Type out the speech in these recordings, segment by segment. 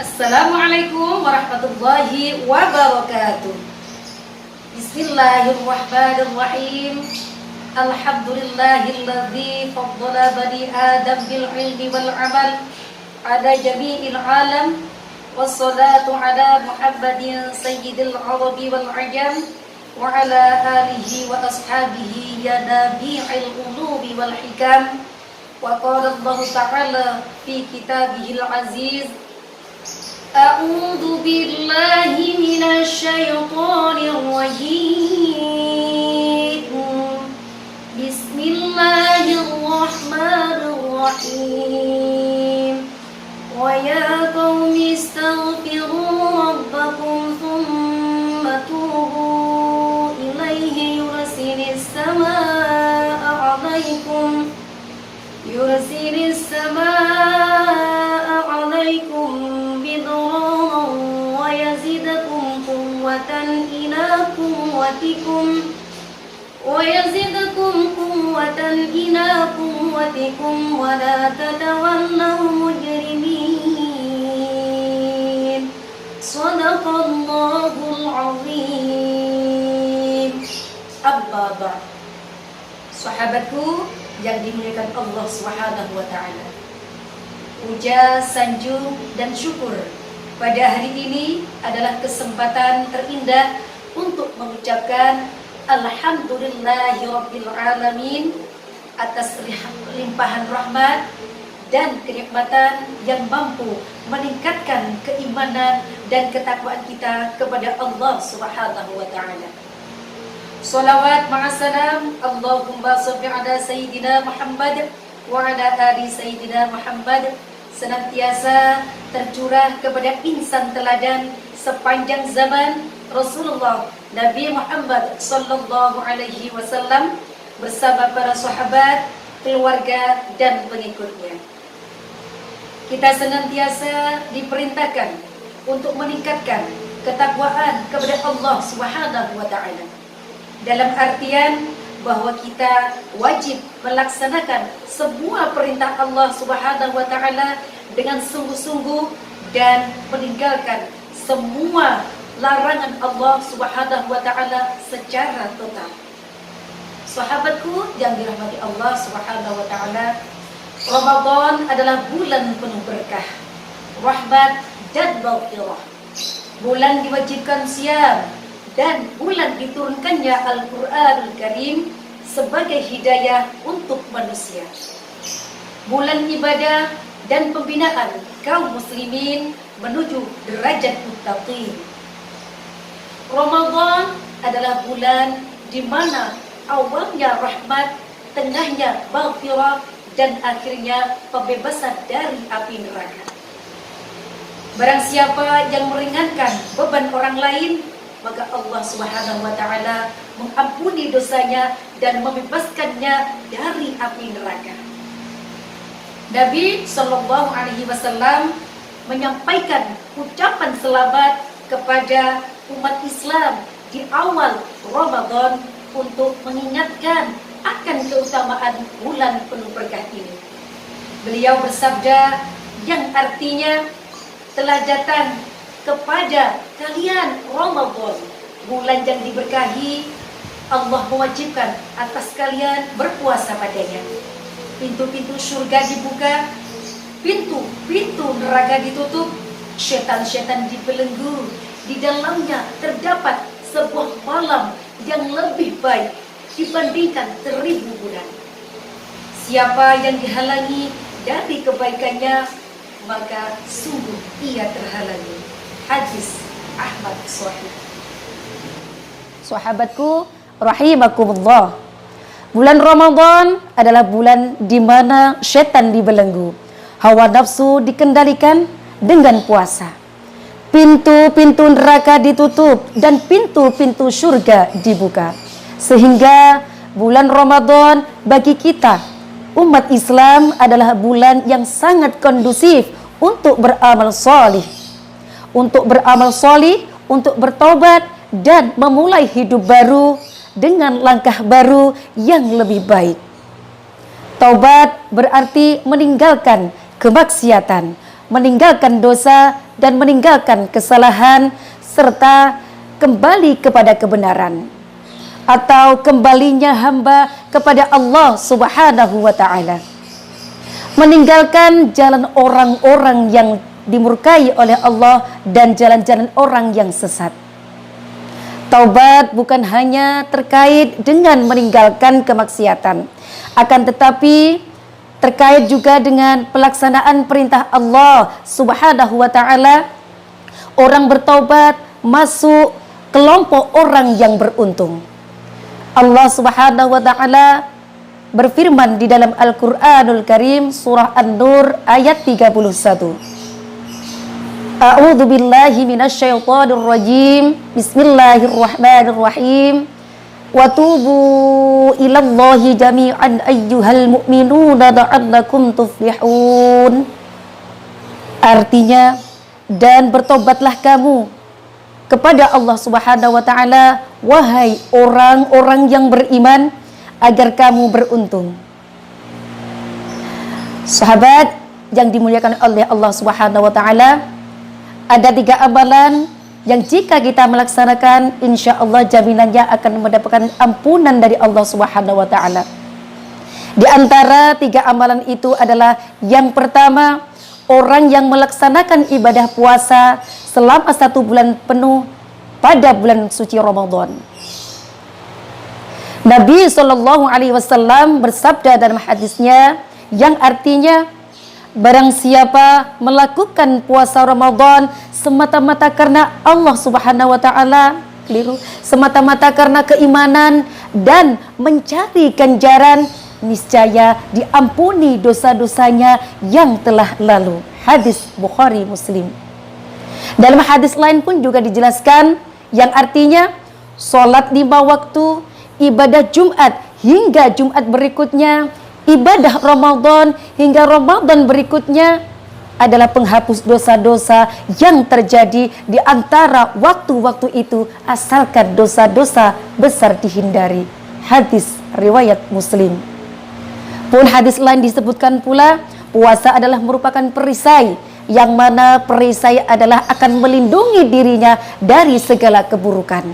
Assalamualaikum warahmatullahi wabarakatuh. Bismillahirrahmanirrahim. Alhamdulillahilladzi faddala bani Adam bil ilmi wal amal ala jami'il alam. Wassalatu ala Muhammadin sayyidil arabi wal ajam wa ala alihi wa ashabihi ya nabi'il ulubi wal hikam. Wa qala Allah ta'ala fi kitabihil aziz, A'udzu billahi minasy syaithanir rajim. Bismillahirrahmanirrahim. Wa ya qaumi astaghfiru rabbakum thumma tubu ilaihi yursilis samaa'a 'alaikum ويزدكم قوة إلى قوتكم ولا تتولوا مجرمين. صدق الله العظيم. Amma ba'd. Sahabatku yang dimuliakan Allah Subhanahu wa taala. Puja, sanjung dan syukur pada hari ini adalah kesempatan terindah untuk mengucapkan Alhamdulillahirabbil alamin atas limpahan rahmat dan kenikmatan yang mampu meningkatkan keimanan dan ketakwaan kita kepada Allah Subhanahu wa taala. Salawat ma'assalam Allahumma shalli ala sayyidina Muhammad wa ala ali sayyidina Muhammad senantiasa tercurah kepada insan teladan sepanjang zaman Rasulullah Nabi Muhammad sallallahu alaihi wasallam bersama para sahabat, keluarga dan pengikutnya. Kita senantiasa diperintahkan untuk meningkatkan ketakwaan kepada Allah Subhanahu wa taala. Dalam artian bahwa kita wajib melaksanakan semua perintah Allah Subhanahu wa taala dengan sungguh-sungguh dan meninggalkan semua larangan Allah Subhanahu wa taala secara total. Sahabatku yang dirahmati Allah Subhanahu wa taala, Ramadan adalah bulan penuh berkah, rahmat dan maghfirah. Bulan diwajibkan siam dan bulan diturunkannya Al-Qur'anul Karim sebagai hidayah untuk manusia. Bulan ibadah dan pembinaan kaum muslimin menuju derajat muttaqin. Ramadan adalah bulan di mana awalnya rahmat, tengahnya maghfirah dan akhirnya pembebasan dari api neraka. Barang siapa yang meringankan beban orang lain, maka Allah Subhanahu wa taala mengampuni dosanya dan membebaskannya dari api neraka. Nabi sallallahu alaihi wasallam menyampaikan ucapan selamat kepada umat Islam di awal Ramadan untuk mengingatkan akan keutamaan bulan penuh berkah ini. Beliau bersabda yang artinya, telah datang kepada kalian Ramadan, bulan yang diberkahi. Allah mewajibkan atas kalian berpuasa padanya. Pintu-pintu surga dibuka, pintu-pintu neraka ditutup, setan-setan dibelenggu. Di dalamnya terdapat sebuah malam yang lebih baik dibandingkan 1000 bulan. Siapa yang dihalangi dari kebaikannya, maka sungguh ia terhalangi. Hadis Ahmad Sahih. Sahabatku rahimakumullah, bulan Ramadan adalah bulan di mana setan dibelenggu, hawa nafsu dikendalikan dengan puasa. Pintu-pintu neraka ditutup dan pintu-pintu surga dibuka. Sehingga bulan Ramadan bagi kita umat Islam adalah bulan yang sangat kondusif untuk beramal solih. Untuk beramal solih, untuk bertobat dan memulai hidup baru dengan langkah baru yang lebih baik. Taubat berarti meninggalkan kemaksiatan, meninggalkan dosa dan meninggalkan kesalahan serta kembali kepada kebenaran, atau kembalinya hamba kepada Allah Subhanahu wa taala. Meninggalkan jalan orang-orang yang dimurkai oleh Allah dan jalan-jalan orang yang sesat. Taubat bukan hanya terkait dengan meninggalkan kemaksiatan, akan tetapi terkait juga dengan pelaksanaan perintah Allah Subhanahu wa taala. Orang bertaubat masuk kelompok orang yang beruntung. Allah Subhanahu wa taala berfirman di dalam Al-Qur'anul Karim surah An-Nur ayat 31. A'udzu billahi minasyaitonir rajim. Bismillahirrahmanirrahim. Wa tubu ilallahi jami'an ayyuhal mu'minuna la'allakum tuflihun. Artinya, dan bertobatlah kamu kepada Allah Subhanahu wa taala, wahai orang-orang yang beriman, agar kamu beruntung. Sahabat yang dimuliakan oleh Allah Subhanahu wa taala, ada 3 amalan yang jika kita melaksanakan, insya Allah jaminannya akan mendapatkan ampunan dari Allah Subhanahu wa taala. Di antara 3 amalan itu adalah yang pertama, orang yang melaksanakan ibadah puasa selama 1 bulan penuh pada bulan suci Ramadan. Nabi SAW bersabda dalam hadisnya yang artinya, barang siapa melakukan puasa Ramadan semata-mata karena Allah Subhanahu wa taala, semata-mata karena keimanan dan mencari ganjaran, niscaya diampuni dosa-dosanya yang telah lalu. Hadis Bukhari Muslim. Dalam hadis lain pun juga dijelaskan yang artinya, sholat 5 waktu, ibadah Jumat hingga Jumat berikutnya, ibadah Ramadan hingga Ramadan berikutnya adalah penghapus dosa-dosa yang terjadi di antara waktu-waktu itu, asalkan dosa-dosa besar dihindari. Hadis riwayat Muslim. Pun hadis lain disebutkan pula, puasa adalah merupakan perisai, yang mana perisai adalah akan melindungi dirinya dari segala keburukan.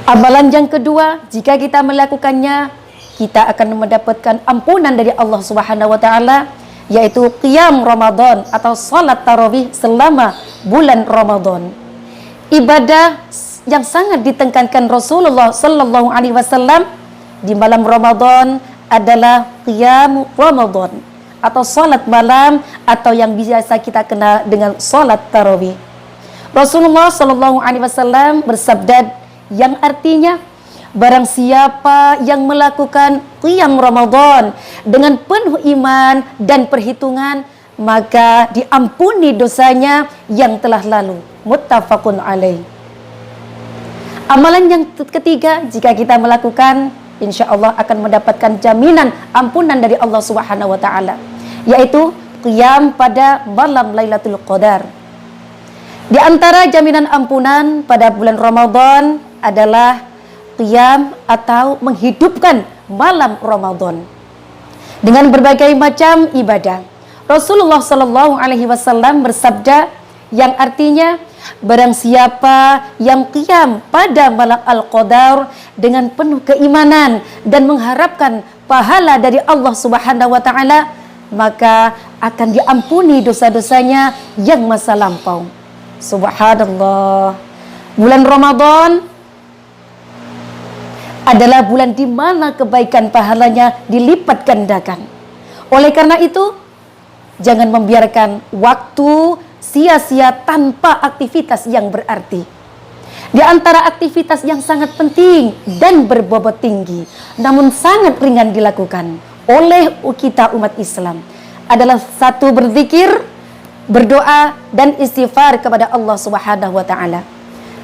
Amalan yang kedua, jika kita melakukannya, kita akan mendapatkan ampunan dari Allah Subhanahu wa taala, yaitu qiyam Ramadan atau salat tarawih selama bulan Ramadan. Ibadah yang sangat ditekankan Rasulullah sallallahu alaihi wasallam di malam Ramadan adalah qiyam Ramadan atau salat malam, atau yang biasa kita kenal dengan salat tarawih. Rasulullah sallallahu alaihi wasallam bersabda yang artinya, barang siapa yang melakukan qiyam Ramadan dengan penuh iman dan perhitungan, maka diampuni dosanya yang telah lalu. Muttafaqun alaih. Amalan yang ketiga, jika kita melakukan, insya Allah akan mendapatkan jaminan ampunan dari Allah Subhanahu wa taala, yaitu qiyam pada malam Lailatul Qadar. Di antara jaminan ampunan pada bulan Ramadan adalah qiyam atau menghidupkan malam Ramadan dengan berbagai macam ibadah. Rasulullah sallallahu alaihi wasallam bersabda yang artinya, barang siapa yang qiyam pada malam Al-Qadar dengan penuh keimanan dan mengharapkan pahala dari Allah Subhanahu wa taala, maka akan diampuni dosa-dosanya yang masa lampau. Subhanallah. Bulan Ramadan adalah bulan di mana kebaikan pahalanya dilipat gandakan. Oleh karena itu, jangan membiarkan waktu sia-sia tanpa aktivitas yang berarti. Di antara aktivitas yang sangat penting dan berbobot tinggi, namun sangat ringan dilakukan oleh kita umat Islam, adalah 1, berzikir, berdoa dan istighfar kepada Allah Subhanahu wa taala.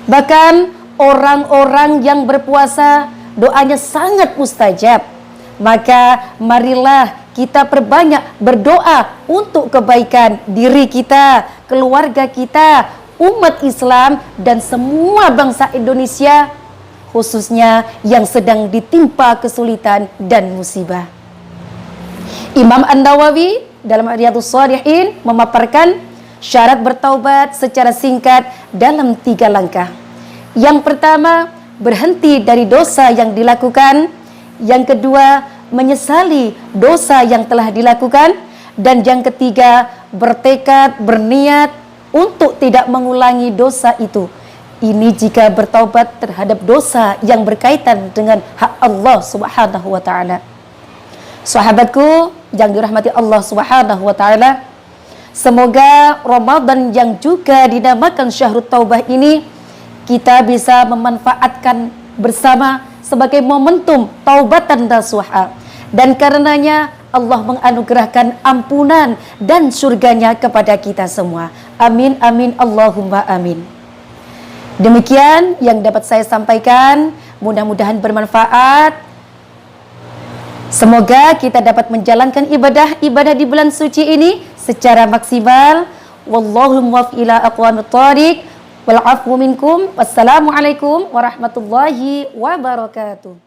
Bahkan orang-orang yang berpuasa doanya sangat mustajab. Maka marilah kita perbanyak berdoa untuk kebaikan diri kita, keluarga kita, umat Islam dan semua bangsa Indonesia, khususnya yang sedang ditimpa kesulitan dan musibah. Imam An-Nawawi dalam Riyadhus Shalihin memaparkan syarat bertaubat secara singkat dalam 3 langkah. Yang pertama, berhenti dari dosa yang dilakukan. Yang kedua, menyesali dosa yang telah dilakukan. Dan yang ketiga, bertekad, berniat untuk tidak mengulangi dosa itu. Ini jika bertaubat terhadap dosa yang berkaitan dengan hak Allah Subhanahu wa taala. Sahabatku yang dirahmati Allah Subhanahu wa taala, semoga Ramadan yang juga dinamakan Syahrut Taubah ini kita bisa memanfaatkan bersama sebagai momentum taubatan nasuha, dan karenanya Allah menganugerahkan ampunan dan surganya kepada kita semua. Amin amin Allahumma amin. Demikian yang dapat saya sampaikan, mudah-mudahan bermanfaat. Semoga kita dapat menjalankan ibadah di bulan suci ini secara maksimal. Wallahu muwaffiq ila aqwamit thoriq. Wal 'afwu minkum. Wassalamualaikum warahmatullahi wabarakatuh.